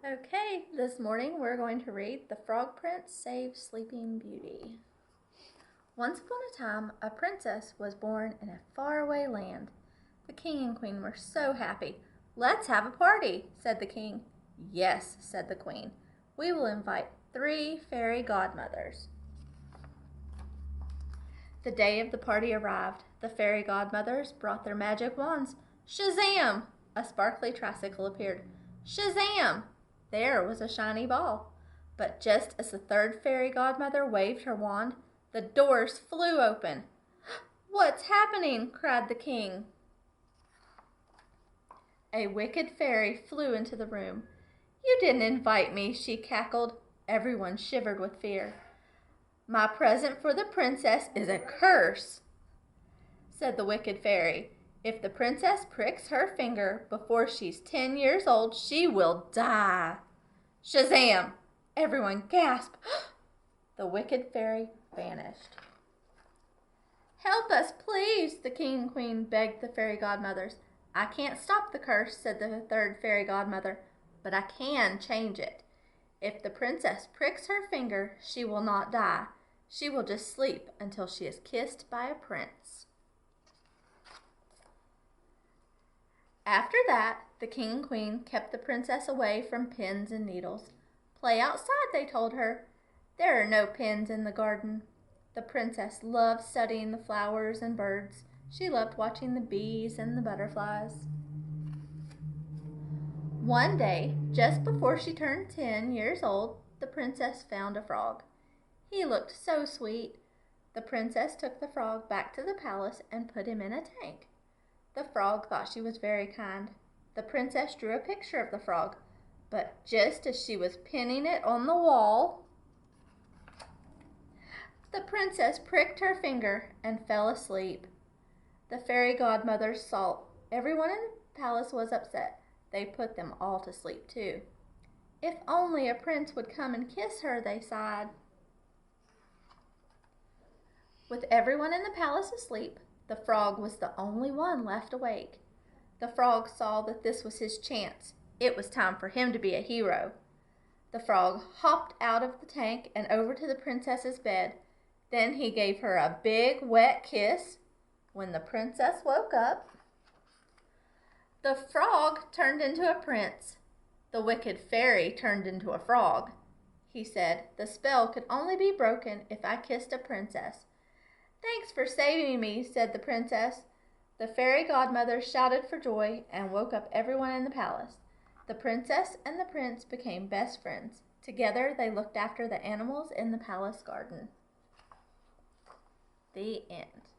Okay, this morning we're going to read The Frog Prince Saves Sleeping Beauty. Once upon a time, a princess was born in a faraway land. The king and queen were so happy. "Let's have a party," said the king. "Yes," said the queen. "We will invite 3 fairy godmothers." The day of the party arrived. The fairy godmothers brought their magic wands. Shazam! A sparkly tricycle appeared. Shazam! There was a shiny ball. But just as the 3rd fairy godmother waved her wand, the doors flew open. "What's happening?" cried the king. A wicked fairy flew into the room. "You didn't invite me," she cackled. Everyone shivered with fear. "My present for the princess is a curse," said the wicked fairy. "If the princess pricks her finger before she's 10 years old, she will die." Shazam! Everyone gasped. The wicked fairy vanished. "Help us, please," the king and queen begged the fairy godmothers. "I can't stop the curse," said the 3rd fairy godmother, "but I can change it. If the princess pricks her finger, she will not die. She will just sleep until she is kissed by a prince." After that, the king and queen kept the princess away from pins and needles. "Play outside," they told her. "There are no pins in the garden." The princess loved studying the flowers and birds. She loved watching the bees and the butterflies. One day, just before she turned 10 years old, the princess found a frog. He looked so sweet. The princess took the frog back to the palace and put him in a tank. The frog thought she was very kind. The princess drew a picture of the frog, but just as she was pinning it on the wall, the princess pricked her finger and fell asleep. The fairy godmothers saw everyone in the palace was upset. They put them all to sleep too. "If only a prince would come and kiss her," they sighed. With everyone in the palace asleep, the frog was the only one left awake. The frog saw that this was his chance. It was time for him to be a hero. The frog hopped out of the tank and over to the princess's bed. Then he gave her a big, wet kiss. When the princess woke up, the frog turned into a prince. The wicked fairy turned into a frog. He said, "The spell could only be broken if I kissed a princess." "Thanks for saving me," said the princess. The fairy godmother shouted for joy and woke up everyone in the palace. The princess and the prince became best friends. Together they looked after the animals in the palace garden. The end.